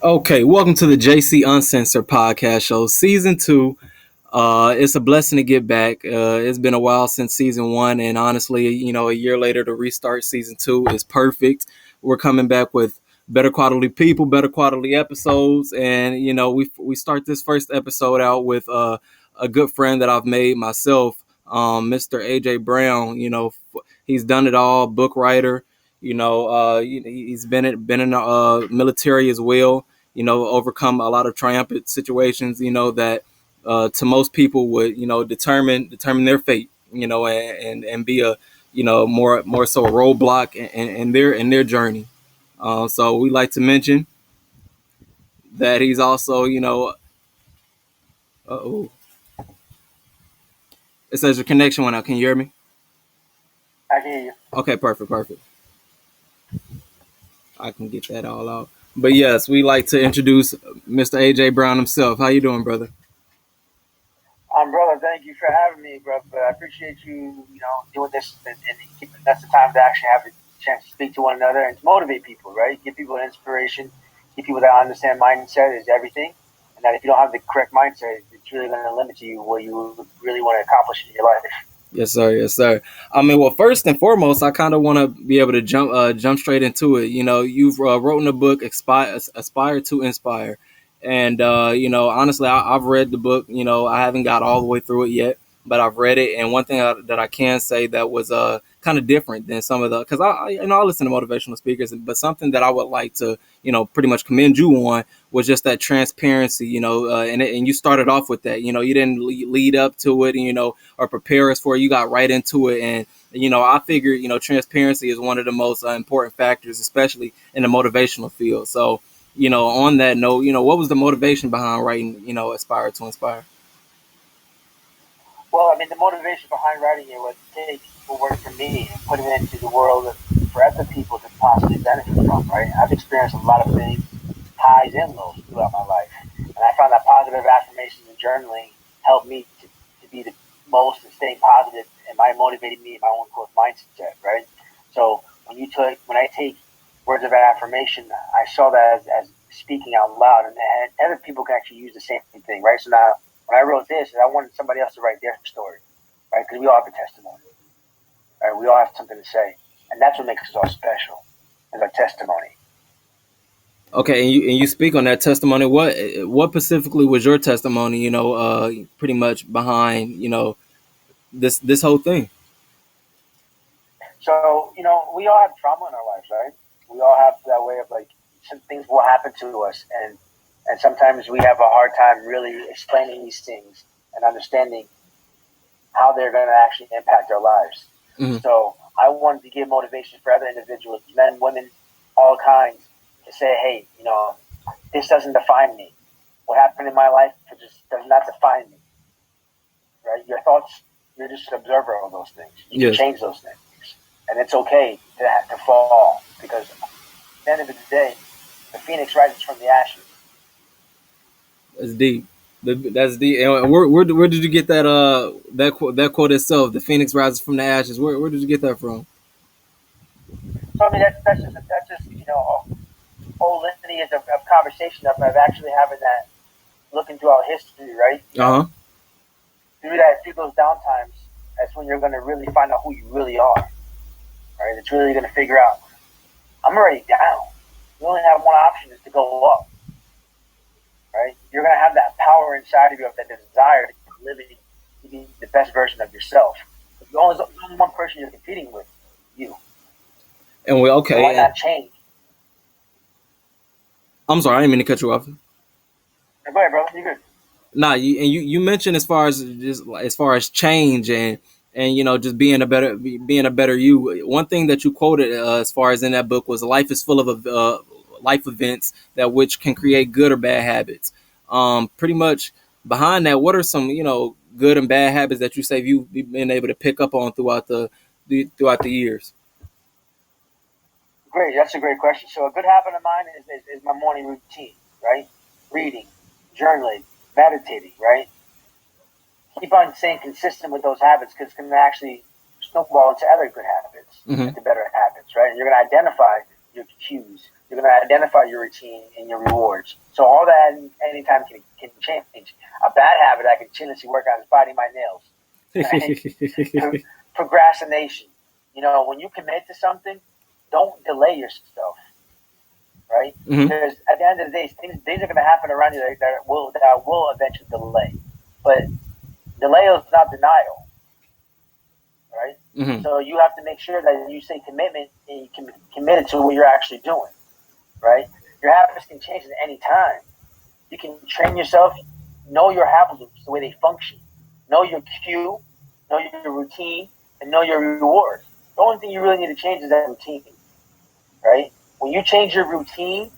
Okay, welcome to the JC Uncensored podcast show, season two. It's a blessing to get back. It's been a while since season one, and honestly, a year later to restart season two is perfect. We're coming back with better quality people, better quality episodes, and we start this first episode out with a good friend that I've made myself, Mr. AJ Brown. He's done it all, book writer. He's been in the military as well. Overcome a lot of triumphant situations. That to most people would determine their fate. And be a more so a roadblock in their journey. So we like to mention that he's also oh, it says your connection went out. Can you hear me? I hear you. Okay, perfect. I can get that all out. But yes, we like to introduce Mr. AJ Brown himself. How you doing, brother? Brother, thank you for having me, brother. I appreciate doing this and giving us the time to actually have the chance to speak to one another and to motivate people, right? Give people inspiration, give people that understand mindset is everything, and that if you don't have the correct mindset, it's really going to limit you what you really want to accomplish in your life. Yes, sir. Yes, sir. I mean, well, first and foremost, I kind of want to be able to jump straight into it. You've written a book, Aspire to Inspire, and honestly, I've read the book. I haven't got all the way through it yet, but I've read it. And one thing that I can say that was kind of different than some of the, because I listen to motivational speakers, but something that I would like to pretty much commend you on was just that transparency. And you started off with that. You didn't lead up to it. Or prepare us for it. You got right into it. And, I figure, transparency is one of the most important factors, especially in the motivational field. So, on that note, what was the motivation behind writing, Aspire to Inspire? Well, I mean, the motivation behind writing it was to take what worked for me and put it into the world for other people to possibly benefit from, right? I've experienced a lot of things, highs and lows throughout my life. And I found that positive affirmations and journaling helped me to be the most and staying positive, and my motivated me in my own growth mindset, right? So when I take words of affirmation, I saw that as speaking out loud, and other people can actually use the same thing, right? So now when I wrote this, I wanted somebody else to write their story, right? Because we all have a testimony, right? We all have something to say, and that's what makes us all special, is our testimony. Okay, and you speak on that testimony. What specifically was your testimony? Pretty much behind this whole thing. So we all have trauma in our lives, right? We all have that way of like some things will happen to us, and sometimes we have a hard time really explaining these things and understanding how they're going to actually impact our lives. Mhm. So I wanted to give motivation for other individuals, men, women, all kinds, to say, hey, this doesn't define me. What happened in my life just does not define me, right? Your thoughts, you're just an observer of those things. You can Yes, change those things. And it's okay to fall, because at the end of the day, the phoenix rises from the ashes. that's deep. That's deep. And where did you get that quote itself? The phoenix rises from the ashes. Where did you get that from? So I mean, that's just whole litany of conversation of actually having that looking throughout history, right? Uh huh. Through those down times, that's when you're going to really find out who you really are, right? It's really going to figure out, I'm already down. You only have one option, is to go up, right? You're going to have that power inside of you, of that desire to live to be the best version of yourself. There's only one person you're competing with, you. And we So why okay. not change? I'm sorry, I didn't mean to cut you off. Go ahead, brother. You're good. Nah, you mentioned as far as change and just being a better you. One thing that you quoted as far as in that book was life is full of life events that which can create good or bad habits. Pretty much behind that, what are some good and bad habits that you say you've been able to pick up on throughout the years? Great. That's a great question. So a good habit of mine is my morning routine, right? Reading, journaling, meditating, right? Keep on staying consistent with those habits, because it's going to actually snowball into other good habits, Hmm. into better habits, right? And you're going to identify your cues You're going to identify your routine and your rewards. So all that anytime can change. A bad habit I can continuously work on is biting my nails. Right? Procrastination. You know, when you commit to something, don't delay yourself. Right? Mm-hmm. Because at the end of the day, things are going to happen around you that will eventually delay. But delay is not denial. Right? Mm-hmm. So you have to make sure that you say commitment and you committed to what you're actually doing. Right? Your habits can change at any time. You can train yourself, know your habit loops, the way they function, know your cue, know your routine, and know your reward. The only thing you really need to change is that routine. Right? When you change your routine,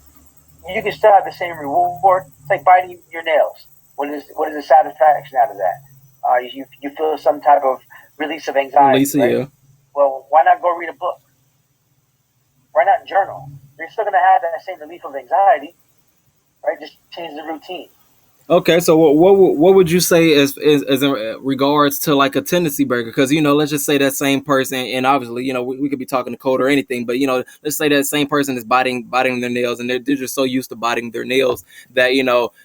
you can still have the same reward. It's like biting your nails. What is the satisfaction out of that? You feel some type of release of anxiety, Lisa, right? yeah. Well, why not go read a book? Why not journal? You're still going to have that same relief of anxiety, right? Just change the routine. Okay, so what would you say as in regards to like a tendency breaker? Because let's just say that same person, and obviously, we could be talking to code or anything, but let's say that same person is biting their nails, and they're just so used to biting their nails that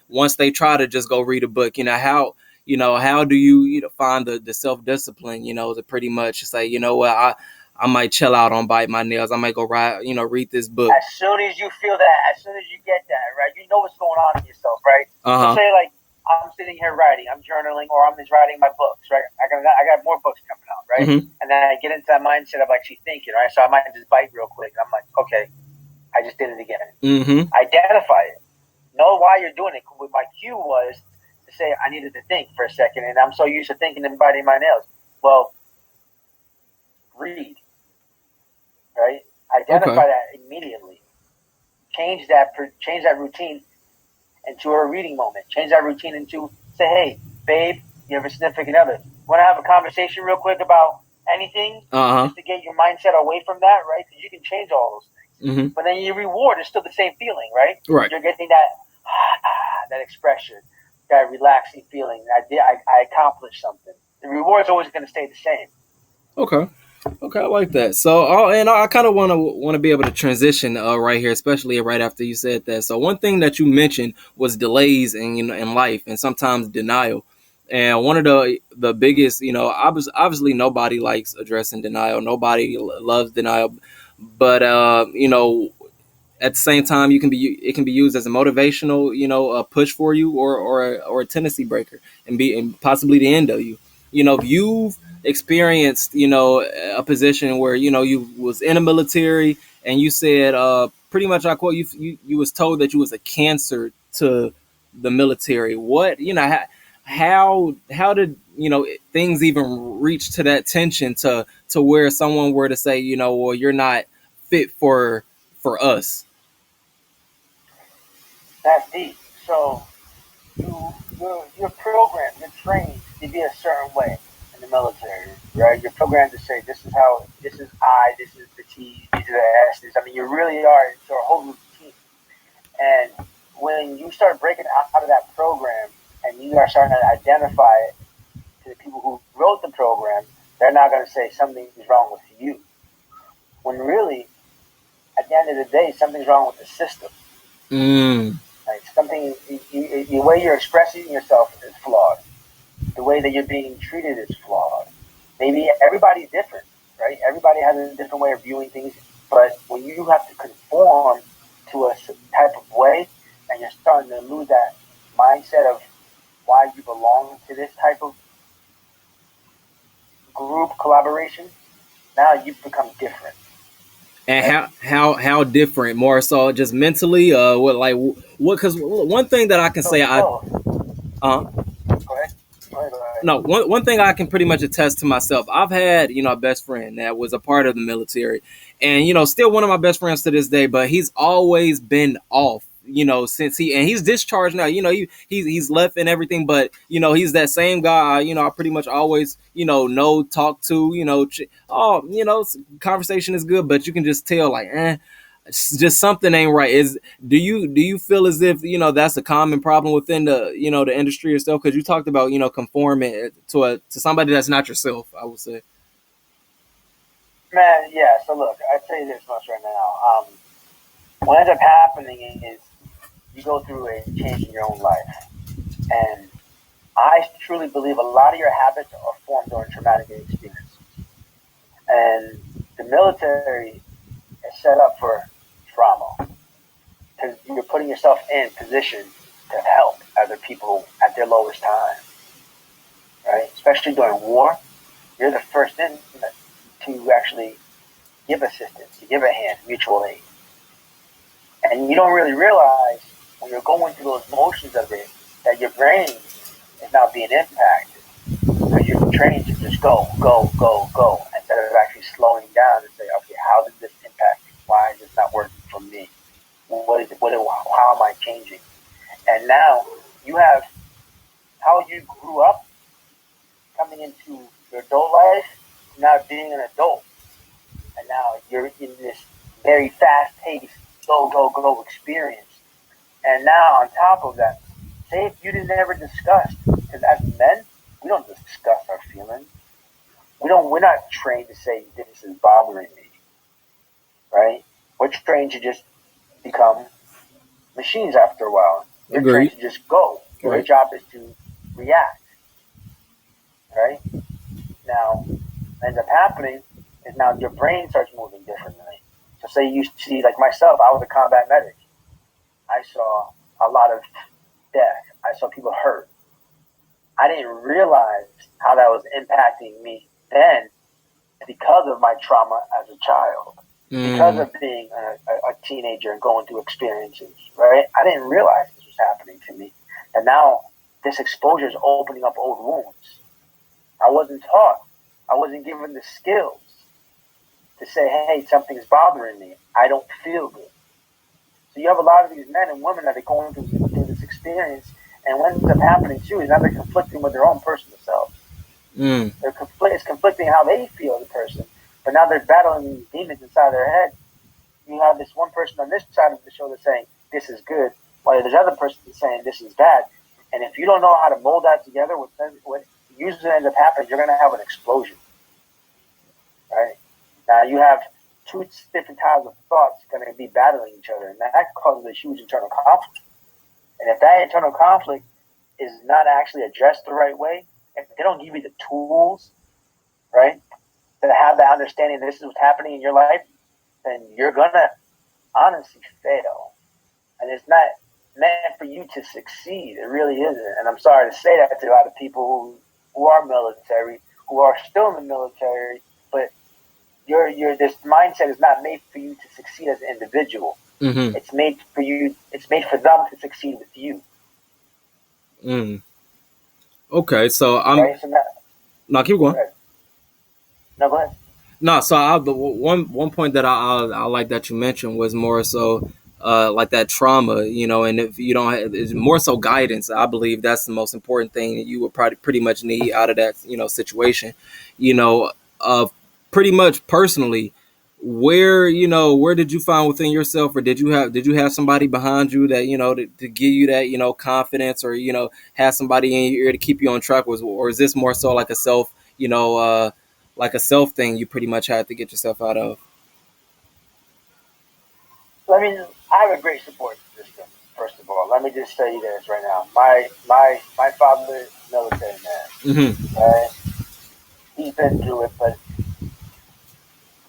once they try to just go read a book, how do you find the self discipline, to pretty much say, what I might chill out on bite my nails. I might go read this book. As soon as you feel that, as soon as you get that, right, you know what's going on in yourself, right? Uh-huh. So say like I'm sitting here writing, I'm journaling, or I'm just writing my books, right? I got more books coming out, right? Mm-hmm. And then I get into that mindset of actually thinking, right? So I might just bite real quick, and I'm like, okay, I just did it again. Mm-hmm. Identify it. Know why you're doing it. My cue was to say I needed to think for a second, and I'm so used to thinking and biting my nails. Well, read. Right? Identify that immediately. Change that routine into a reading moment. Change that routine into say, hey, babe, you have a significant other. Want to have a conversation real quick about anything? Uh-huh. Just to get your mindset away from that, right? Because you can change all those things. Mm-hmm. But then your reward is still the same feeling, right? Right. You're getting that expression, that relaxing feeling. I accomplished something. The reward is always going to stay the same. Okay, I like that. So, and I kind of want to be able to transition right here, especially right after you said that. So, one thing that you mentioned was delays in life, and sometimes denial. And one of the biggest, obviously nobody likes addressing denial. Nobody loves denial, but at the same time, it can be used as a motivational, a push for you, or a tendency breaker, and possibly the end of you. If you've experienced, a position where you was in a military, and you said, pretty much, I quote you was told that you was a cancer to the military. What how did things even reach to that tension to where someone were to say, well, you're not fit for us? That's deep. So you're programmed, you're trained to be a certain way in the military, right? You're programmed to say this is I, this is the T, these are the S's. I mean, you really are into a whole routine. And when you start breaking out of that program and you are starting to identify it to the people who wrote the program, they're not going to say something's wrong with you. When really, at the end of the day, something's wrong with the system. Like something, the way you're expressing yourself is flawed. The way that you're being treated is flawed. Maybe everybody's different, right? Everybody has a different way of viewing things. But when you have to conform to a type of way, and you're starting to lose that mindset of why you belong to this type of group collaboration, now you've become different. And how different? More so, just mentally. What? Because one thing that I can say, Go uh, ahead. no, one thing I can pretty much attest to myself. I've had a best friend that was a part of the military, and still one of my best friends to this day. But he's always been off. Since he's discharged now. He's left and everything, but he's that same guy. I pretty much always talk to. Conversation is good, but you can just tell like, it's just something ain't right. Do you feel as if that's a common problem within the industry itself? Because you talked about conforming to somebody that's not yourself, I would say. Man, yeah. So look, I tell you this much right now. What ends up happening is you go through a change in your own life. And I truly believe a lot of your habits are formed during traumatic experiences. And the military is set up for trauma because you're putting yourself in position to help other people at their lowest time, right? Especially during war, you're the first in to actually give assistance, to give a hand, mutual aid. And you don't really realize when you're going through those motions of it that your brain is now being impacted. So you're trained to just go, go, go, go, instead of actually slowing down and say, okay, how did this impact me? Why is this not working for me? What is it? How am I changing? And now you have how you grew up coming into your adult life, now being an adult. And now you're in this very fast paced, go, go, go experience. And now on top of that, say if you didn't ever discuss, because as men, we don't discuss our feelings. We're not trained to say this is bothering me, right? We're trained to just become machines after a while. You're trained Agreed. to just go. Your Right. job is to react, right? Now, what ends up happening is now your brain starts moving differently. So say you see, like myself, I was a combat medic. I saw a lot of death. I saw people hurt. I didn't realize how that was impacting me then because of my trauma as a child, because of being a teenager and going through experiences, right? I didn't realize this was happening to me. And now this exposure is opening up old wounds. I wasn't taught. I wasn't given the skills to say, hey, something's bothering me. I don't feel good. So you have a lot of these men and women that are going through this experience, and what ends up happening too is now they're conflicting with their own personal selves. It's conflicting how they feel as a person, but now they're battling these demons inside their head. You have this one person on this side of the shoulder saying this is good, while there's other person saying this is bad. And if you don't know how to mold that together, what usually ends up happening, you're going to have an explosion. Right? Now you have two different types of thoughts going to be battling each other, and that causes a huge internal conflict. And if that internal conflict is not actually addressed the right way, if they don't give you the tools, right, to have that understanding that this is what's happening in your life, then you're gonna honestly fail. And it's not meant for you to succeed. It really isn't. And I'm sorry to say that to a lot of people who are military, who are still in the military, but this mindset is not made for you to succeed as an individual. Mm-hmm. It's made for you. It's made for them to succeed with you. Okay, so I'm right. So no, keep going. No, go ahead. No, so the one point that I like that you mentioned was more so like that trauma, and if you don't have, it's more so guidance. I believe that's the most important thing that you would probably pretty much need out of that situation. You know, pretty much personally, where did you find within yourself, or did you have somebody behind you that to give you that confidence, or have somebody in your ear to keep you on track, or is this more so like a self like a self thing you pretty much had to get yourself out of? I mean, I have a great support system. First of all, let me just tell you this right now. My father is a military man. Mm-hmm. Right? He's been through it, but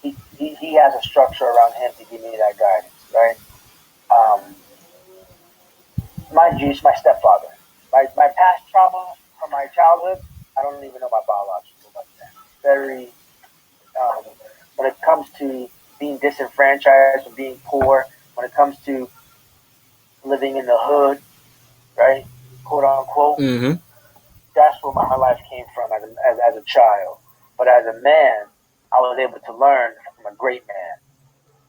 he has a structure around him to give me that guidance. Right? Mind you, he's my stepfather. My past trauma from my childhood, I don't even know my biological like that. Very when it comes to being disenfranchised and being poor, when it comes to living in the hood, right, quote unquote, Mm-hmm. that's where my life came from as a child. But as a man, I was able to learn from a great man,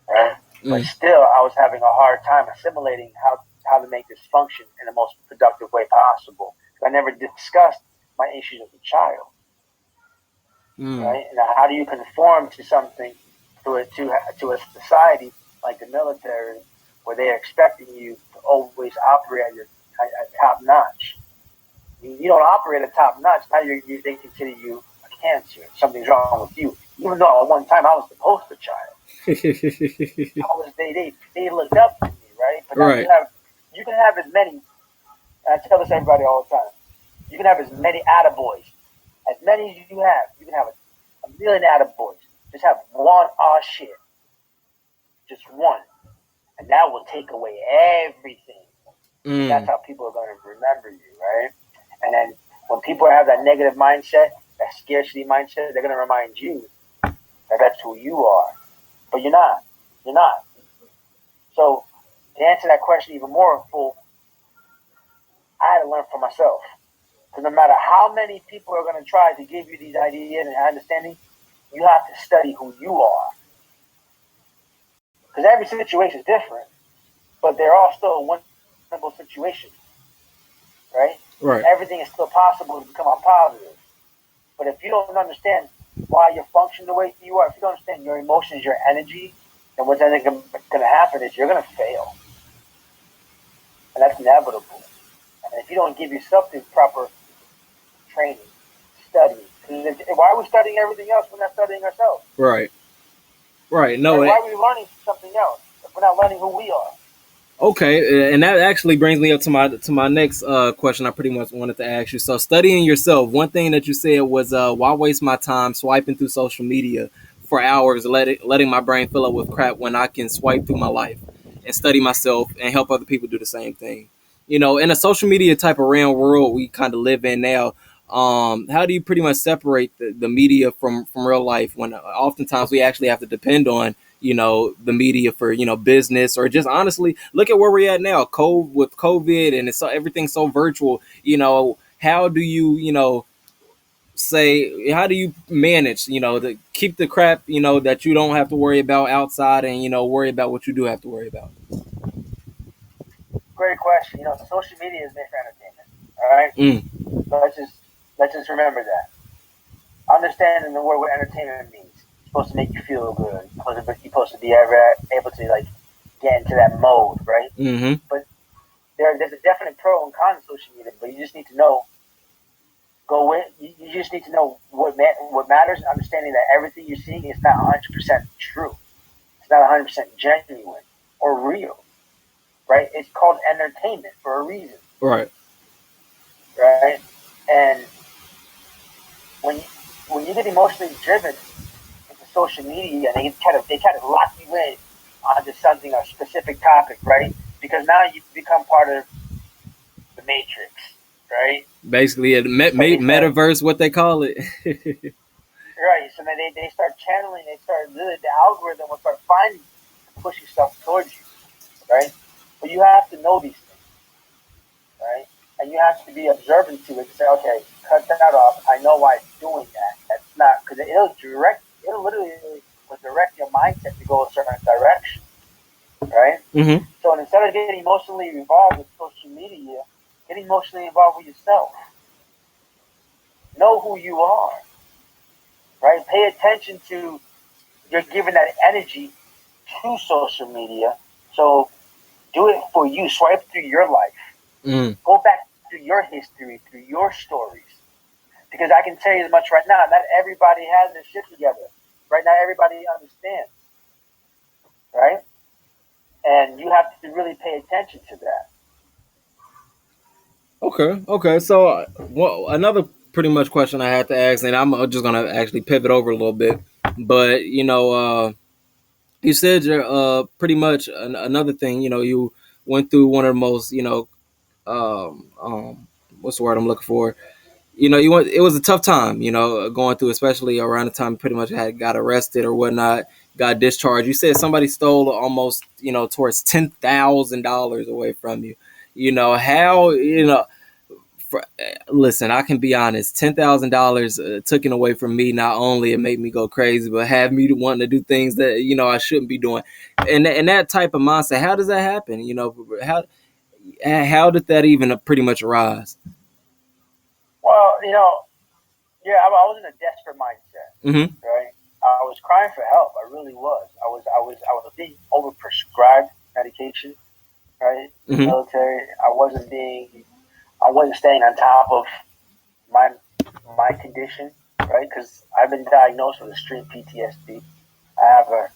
right? But Mm. still, I was having a hard time assimilating how to make this function in the most productive way possible. I never discussed my issues as a child, Mm. right? Now, how do you conform to something to a society like the military, where they're expecting you to always operate at top notch? You don't operate at top notch. Now they consider you a cancer. Something's wrong with you. Even though at one time I was the poster child. They looked up to me, right? But now Right. you can have as many. I tell this to everybody all the time. You can have as many attaboys, as many as you have. You can have a million attaboys. Just have one aw shit, just one, and that will take away everything. And that's Mm. how people are going to remember you, right? And then when people have that negative mindset, that scarcity mindset, they're going to remind you that that's who you are. But you're not. You're not. So to answer that question even more full, I had to learn for myself. Because no matter how many people are going to try to give you these ideas and understanding, you have to study who you are. Because every situation is different, but they're all still winnable situations, right? Right. Everything is still possible to become a positive. But if you don't understand why you're functioning the way you are, if you don't understand your emotions, your energy, then what's going to happen is you're going to fail. And that's inevitable. And if you don't give yourself the proper training, study, why are we studying everything else if we're not studying ourselves? Right. Right. No. Right? Why are we learning something else if we're not learning who we are? Okay, and that actually brings me up to my next question. I pretty much wanted to ask you. So, studying yourself. One thing that you said was, "Why waste my time swiping through social media for hours, letting my brain fill up with crap when I can swipe through my life and study myself and help other people do the same thing." In a social media type of realm world we kind of live in now. How do you pretty much separate the media from real life when oftentimes we actually have to depend on the media for business or just honestly look at where we're at now with COVID and everything's so virtual. How do you say how do you manage to keep the crap that you don't have to worry about outside and worry about what you do have to worry about. Great question. Social media is made for entertainment. All right. Mm. Let's just remember that. Understanding the word what entertainment means. It's supposed to make you feel good. You're supposed to be able to like get into that mode, right? Mm-hmm. But there's a definite pro and con of social media, but you just need to know go in. You just need to know what matters, and understanding that everything you're seeing is not 100% true. It's not 100% genuine or real, right? It's called entertainment for a reason, Right. right? And when you, when you get emotionally driven into social media, they kind of lock you in onto something, a specific topic, right? Because now you become part of the matrix, right? Basically a So they start metaverse, what they call it. right. So then they start channeling. They start really the algorithm will start finding to push yourself towards you, right? But you have to know these things, right? And you have to be observant to it to say, okay, cut that off. I know why it's doing that. That's not because it'll literally will direct your mindset to go a certain direction, right? Mm-hmm. So instead of getting emotionally involved with social media, get emotionally involved with yourself. Know who you are, right? Pay attention to you're giving that energy to social media. So do it for you. Swipe through your life. Mm. Go back through your history, through your stories. Because I can tell you as much right now, not everybody has their shit together. Right now, everybody understands, right? And you have to really pay attention to that. Okay. So, another pretty much question I had to ask, and I'm just gonna actually pivot over a little bit, but you said you're pretty much another thing. You went through one of the most what's the word I'm looking for? You went. It was a tough time. Going through, especially around the time you pretty much had got arrested or whatnot, got discharged. You said somebody stole almost towards $10,000 away from you. How listen, I can be honest. $10,000 taken away from me. Not only it made me go crazy, but have me wanting to do things that I shouldn't be doing. And that type of mindset. How does that happen? How did that even pretty much arise? Well, yeah, I was in a desperate mindset, Mm-hmm. right? I was crying for help. I really was. I was being overprescribed medication, right? In the Mm-hmm. military, I wasn't staying on top of my my condition, right? Because I've been diagnosed with extreme PTSD. I have a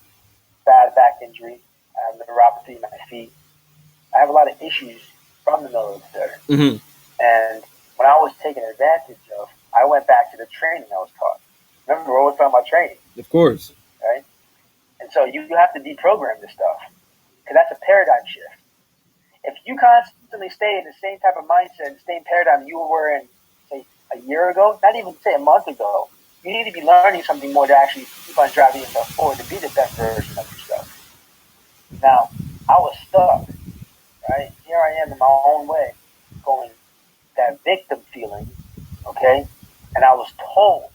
bad back injury. I have neuropathy in my feet. I have a lot of issues from the military. Mm-hmm. And when I was taken advantage of, I went back to the training I was taught. Remember, we're always talking about training. Of course. Right? And so you have to deprogram this stuff because that's a paradigm shift. If you constantly stay in the same type of mindset, the same paradigm you were in, say, a year ago, not even, say, a month ago, you need to be learning something more to actually keep on driving yourself forward to be the best version of yourself. Now, I was stuck, right? Here I am in my own way, going that victim feeling, okay? And I was told,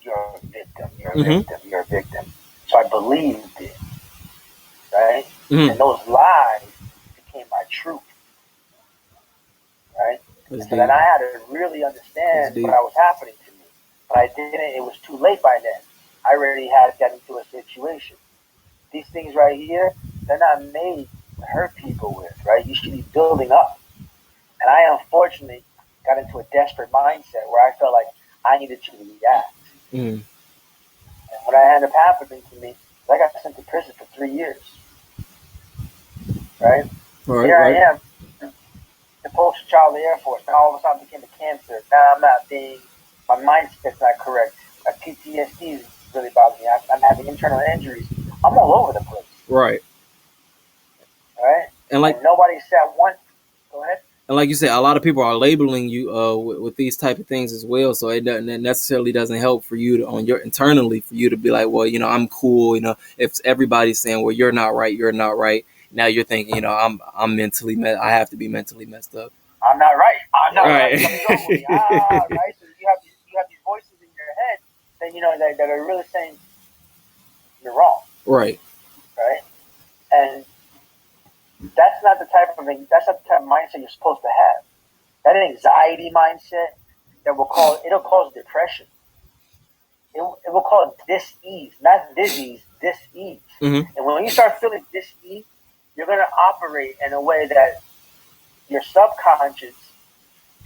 you're a victim, you're a Mm-hmm. victim, you're a victim. So I believed it, right? Mm-hmm. And those lies became my truth, right? That's So deep. then I had to really understand what was happening to me. But I didn't, it was too late by then. I already had gotten into a situation. These things right here, they're not made to hurt people with, right? You should be building up. And I unfortunately got into a desperate mindset where I felt like I needed to react. Mm-hmm. And what ended up happening to me, I got sent to prison for 3 years. Right? Here I am, the poster child of the Air Force. Now all of a sudden I became a cancer. Now I'm not being, my mindset's not correct. My PTSD is really bothering me. I'm having internal injuries. I'm all over the place. Right. Right? And nobody said one. Go ahead. And like you said, a lot of people are labeling you with these type of things as well. So it necessarily doesn't help for you to, internally for you to be like, well, I'm cool. If everybody's saying, well, you're not right, now you're thinking, I'm mentally, I have to be mentally messed up. I'm not right. I'm not right. Something's wrong with me. Right. So you have these voices in your head that that are really saying you're wrong. Right. Right. And that's not the type of mindset you're supposed to have. That anxiety mindset it'll cause depression. It will cause dis-ease, not disease, dis-ease. Mm-hmm. And when you start feeling dis-ease, you're going to operate in a way that your subconscious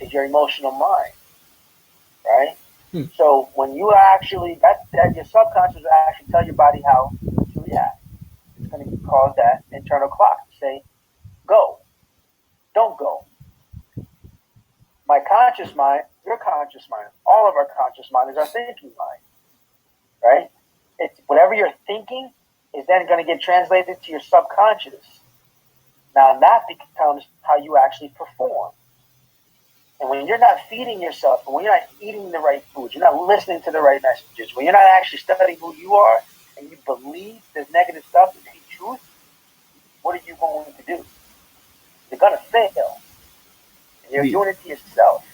is your emotional mind, right? So when you actually, that your subconscious will actually tell your body how to react. It's going to cause that internal clock to say, go, don't go. My conscious mind, your conscious mind, all of our conscious mind is our thinking mind, right? It's whatever you're thinking is then going to get translated to your subconscious. Now that becomes how you actually perform. And when you're not feeding yourself, when you're not eating the right foods, you're not listening to the right messages, when you're not actually studying who you are and you believe this negative stuff is the truth, what are you going to do? You're going to fail. And you're doing it to yourself.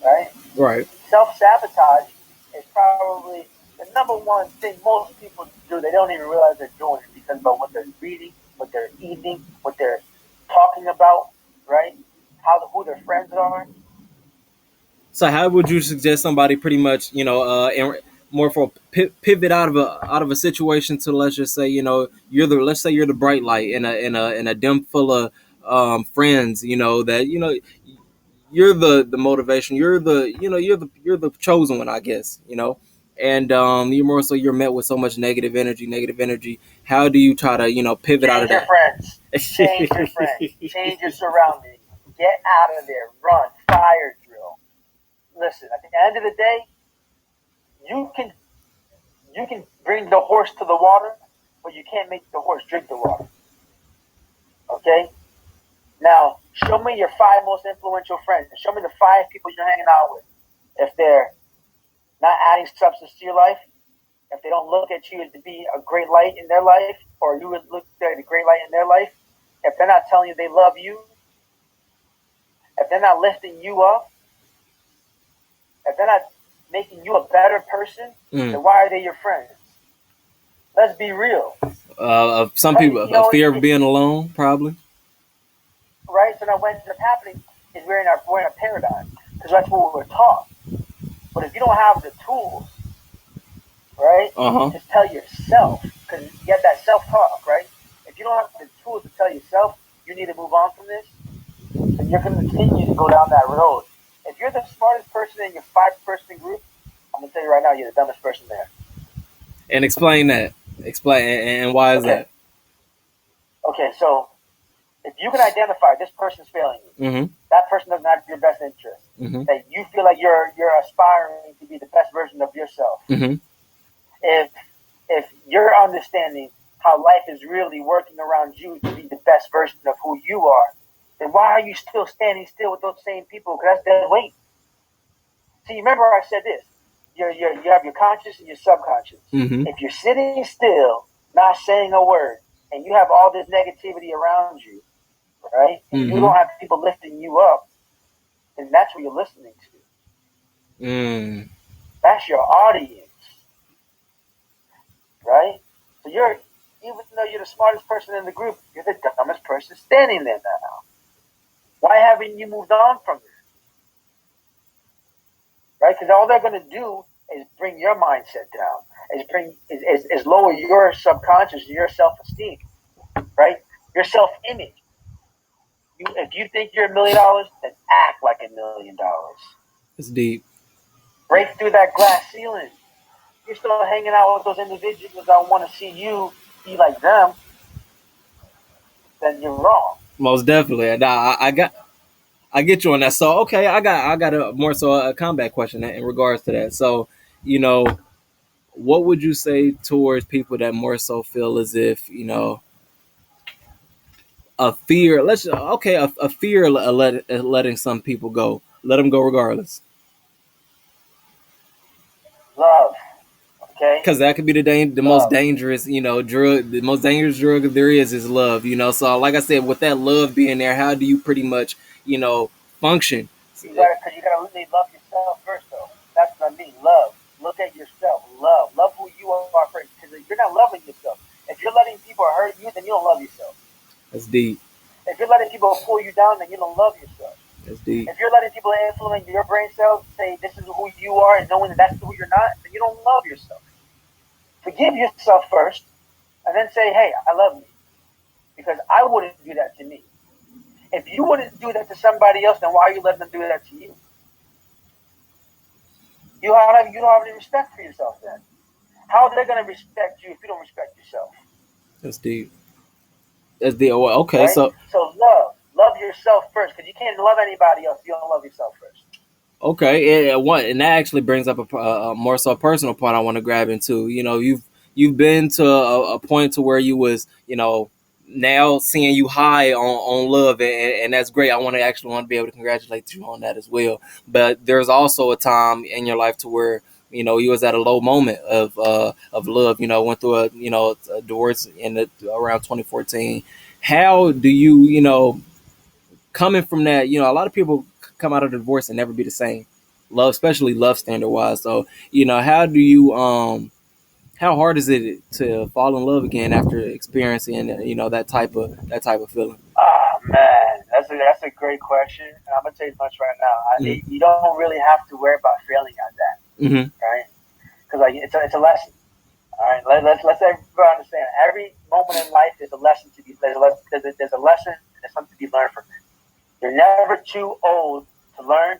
Right? Right. Self-sabotage is probably the number one thing most people do. They don't even realize they're doing it because of what they're reading, what they're eating, what they're talking about, right? Who their friends are. So how would you suggest somebody pretty much, more for a pivot out of a situation to, let's just say, you're the bright light in a den full of friends, that you're the motivation, you're the chosen one, I guess, and you're met with so much negative energy. How do you try to pivot out of that? Change your friends, change your surroundings, get out of there, run, fire drill. Listen, at the end of the day, you can bring the horse to the water, but you can't make the horse drink the water. Okay? Now, show me your 5 most influential friends. Show me the 5 people you're hanging out with. If they're not adding substance to your life, if they don't look at you to be a great light in their life, or you would look at a great light in their life, if they're not telling you they love you, if they're not lifting you up, if they're not making you a better person, then why are they your friends? Let's be real. Some people, a fear of being alone, probably. Right? So now what ends up happening is we're in a paradigm, because that's what we're taught. But if you don't have the tools, right, to tell yourself, because you get that self-talk, right? If you don't have the tools to tell yourself you need to move on from this, then you're going to continue to go down that road. If you're the smartest person in your 5-person group, I'm going to tell you right now, you're the dumbest person there. And explain that. Explain, and why is Okay. that? Okay. So if you can identify this person's failing you, Mm-hmm. that person doesn't have your best interest. Mm-hmm. That you feel like you're aspiring to be the best version of yourself. Mm-hmm. If you're understanding how life is really working around you to be the best version of who you are, then why are you still standing still with those same people? Because that's dead weight. See, remember I said this. You have your conscious and your subconscious. Mm-hmm. If you're sitting still, not saying a word, and you have all this negativity around you, right? And you Mm-hmm. don't have people lifting you up, then that's what you're listening to. Mm. That's your audience, right? So even though you're the smartest person in the group, you're the dumbest person standing there now. Why haven't you moved on from it? Right? Because all they're going to do is bring your mindset down, is lower your subconscious, your self-esteem, right? Your self-image. If you think you're $1 million, then act like $1 million. It's deep. Break through that glass ceiling. You're still hanging out with those individuals that want to see you be like them, then you're wrong. Most definitely. Nah, I get you on that. So okay, I got a more so a combat question in regards to that. So, you know, what would you say towards people that more so feel as if, a fear, a fear of letting some people go, let them go regardless, Love, okay? because that could be the most Love. dangerous, drug. The most dangerous drug there is love. So like I said, with that love being there, how do you pretty much, function? Because you gotta really love yourself first, though. That's what I mean. Love. Look at yourself. Love who you are first. Because if you're not loving yourself, if you're letting people hurt you, then you don't love yourself. That's deep. If you're letting people pull you down, then you don't love yourself. That's deep. If you're letting people influence your brain cells, say this is who you are, and knowing that that's who you're not, then you don't love yourself. Forgive yourself first, and then say, "Hey, I love me," because I wouldn't do that to me. If you wouldn't do that to somebody else, then why are you letting them do that to you? You don't have any respect for yourself then. How are they going to respect you if you don't respect yourself? That's deep. That's deep. Well, okay, Right? so So love yourself first, because you can't love anybody else if you don't love yourself first. okay, and that actually brings up a more so personal point I want to grab into. You've been to a point to where you was, now seeing you high on love, and that's great. I want to be able to congratulate you on that as well. But there's also a time in your life to where, you was at a low moment of love. Went through a divorce around 2014. How do you, coming from that, a lot of people come out of the divorce and never be the same. Love, especially love standard wise. So, how do you how hard is it to fall in love again after experiencing, that type of feeling? Ah, man, that's a great question, and I'm gonna tell you much right now. Mm-hmm. You don't really have to worry about failing at that, Mm-hmm. right? Because like it's a lesson. All right, let's everybody understand. Every moment in life is a lesson to be. There's a lesson. There's something to be learned from it. You're never too old to learn.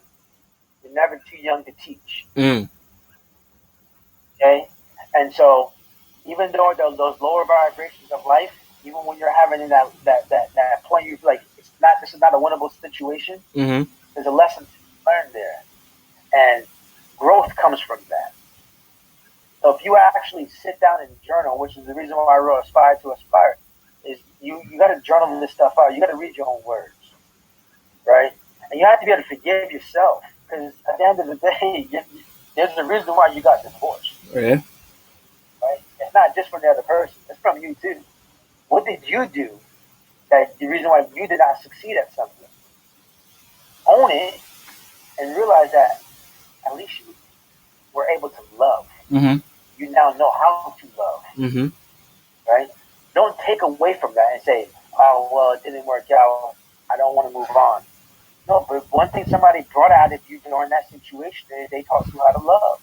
You're never too young to teach. Mm. Okay, and so even though those lower vibrations of life, even when you're having that point, you feel like this is not a winnable situation. Mm-hmm. There's a lesson to learn there, and growth comes from that. So if you actually sit down and journal, which is the reason why I wrote Aspire to Aspire, is you got to journal this stuff out. You got to read your own words, right? And you have to be able to forgive yourself, because at the end of the day, there's a reason why you got divorced, Yeah. right? It's not just from the other person; it's from you too. What did you do that the reason why you did not succeed at something? Own it and realize that at least you were able to love. Mm-hmm. You now know how to love, Mm-hmm. right? Don't take away from that and say, "Oh, well, it didn't work out. I don't want to move on." No, but one thing somebody brought out of you during that situation is they taught you how to love.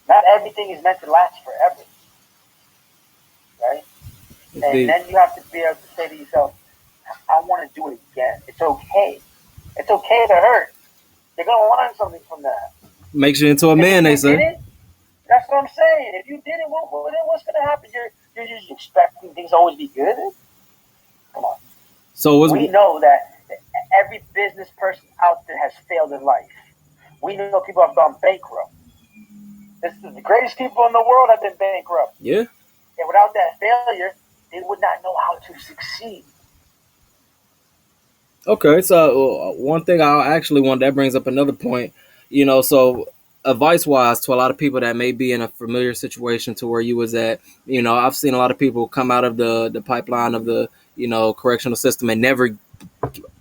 Not everything is meant to last forever, right? It's And deep. then you have to be able to say to yourself, "I want to do it again. It's okay. It's okay to hurt. You're gonna learn something from that. Makes you into a Because if man, they you say. didn't, That's what I'm saying. If you did it, then what's gonna happen? You're just expecting things to always be good. Come on. So was We know that every business person out there has failed in life. We know people have gone bankrupt. This is the greatest people in the world have been bankrupt. yeah. And without that failure, they would not know how to succeed. Okay, so one thing I actually want that brings up another point. So advice wise to a lot of people that may be in a familiar situation to where you was at. I've seen a lot of people come out of the pipeline of the correctional system and never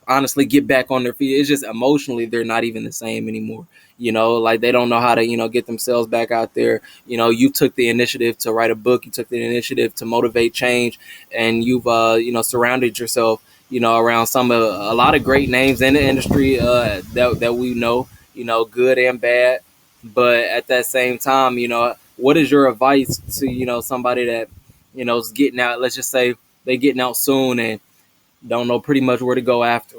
honestly get back on their feet. It's just emotionally they're not even the same anymore. Like they don't know how to get themselves back out there. You took the initiative to write a book. You took the initiative to motivate change, and you've surrounded yourself around a lot of great names in the industry that we know. Good and bad. But at that same time, what is your advice to somebody that is getting out? Let's just say they getting out soon and don't know pretty much where to go after.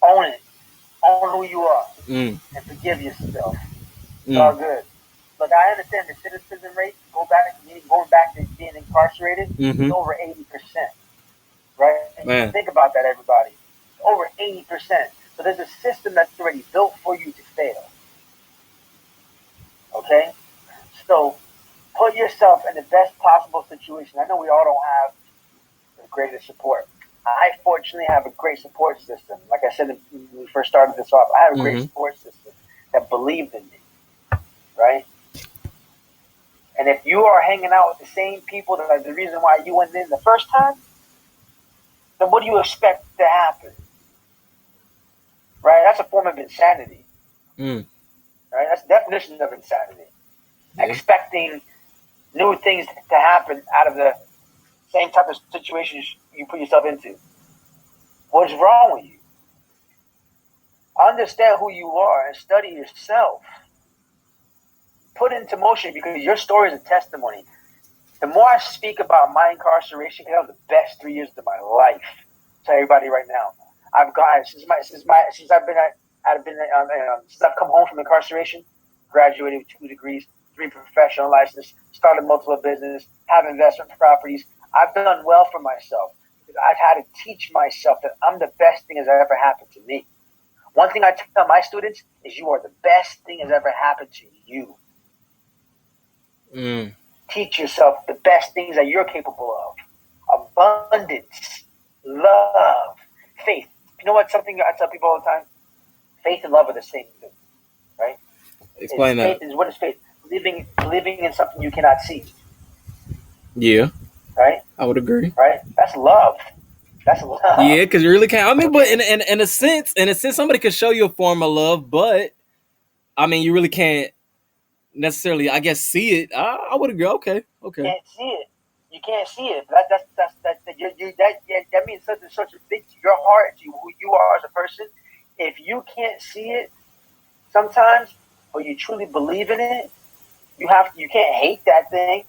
Own it. Own who you are. Mm, And forgive yourself. It's all mm, good. Look, I understand the citizen rate, going back to being incarcerated, is mm-hmm. over 80%. Right? Man. Think about that, everybody. Over 80%. So there's a system that's already built for you to fail. Okay? So put yourself in the best possible situation. I know we all don't have the greatest support. I fortunately have a great support system. Like I said when we first started this off, I have a great Mm-hmm. support system that believed in me. Right? And if you are hanging out with the same people that are the reason why you went in the first time, then what do you expect to happen? Right? That's a form of insanity. Mm. Right? That's the definition of insanity. Yeah. Expecting new things to happen out of the same type of situations you put yourself into. What's wrong with you? Understand who you are and study yourself. Put it into motion because your story is a testimony. The more I speak about my incarceration, because that was the best 3 years of my life. Tell everybody right now, I've got since I've been since I've come home from incarceration, graduated with 2 degrees, 3 professional licenses, started multiple business, have investment properties. I've done well for myself. I've had to teach myself that I'm the best thing that's ever happened to me. One thing I tell my students is you are the best thing that's ever happened to you. Mm. Teach yourself the best things that you're capable of. Abundance, love, faith. You know what? Something I tell people all the time. Faith and love are the same thing, right? Explain that. What is faith? Believing in something you cannot see, Yeah, right? I would agree. Right? That's love. That's love. Yeah, because you really can't. I mean, but Okay. in a sense, somebody could show you a form of love, but I mean, you really can't necessarily, I guess, see it. I would agree. Okay, okay. Can't see it. You can't see it. That means such a big to your heart, to who you are as a person. If you can't see it sometimes, or you truly believe in it, you can't hate that thing.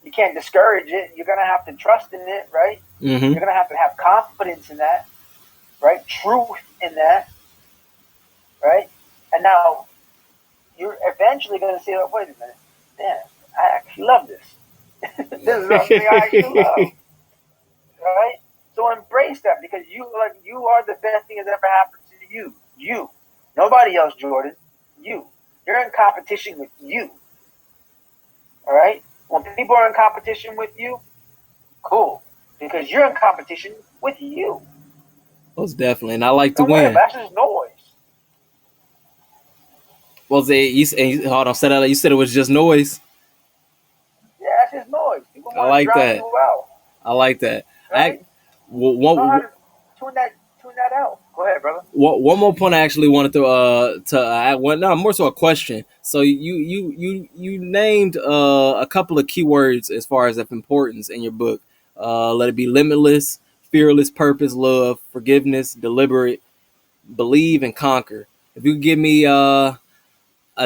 You can't discourage it. You're gonna have to trust in it, right? Mm-hmm. You're gonna have to have confidence in that, right? Truth in that, right? And now you're eventually gonna say, oh, wait a minute, damn, I actually love this. This is something I actually love, right? So embrace that because you are the best thing that's ever happened to you. You, nobody else, Jordan. You're in competition with you. All right. When people are in competition with you, cool, because you're in competition with you. Most definitely, and I like to Don't worry win. about it. That's just noise. Was it? Hold on, said that you said it was just noise. Yeah, that's just noise. People I want to like drown that. you out, I like that. I right? Know how one to tune that out. Go ahead, brother. one more point I actually wanted to add one, no, more so a question. So you named a couple of keywords as far as of importance in your book. Let it be limitless, fearless, purpose, love, forgiveness, deliberate, believe, and conquer. If you could give me a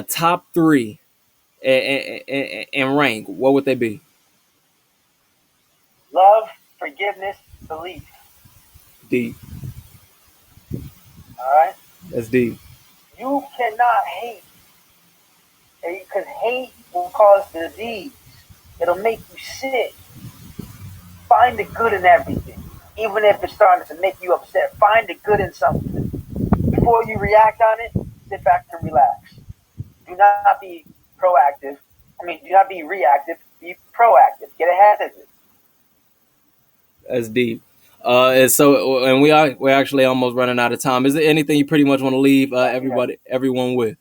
top three and rank, what would they be? Love, forgiveness, belief. Deep. All right. That's deep. You cannot hate Because hate will cause disease. It'll make you sick. Find the good in everything, even if it's starting to make you upset. Find the good in something. Before you react on it, sit back and relax. Do not be proactive. Do not be reactive. Be proactive. Get ahead of it. That's deep. And we're actually almost running out of time. Is there anything you pretty much want to leave everyone with?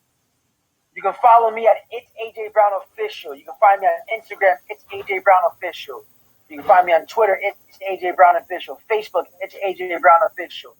You can follow me at It's AJ Brown Official. You can find me on Instagram, It's AJ Brown Official. You can find me on Twitter, It's AJ Brown Official. Facebook, It's AJ Brown Official.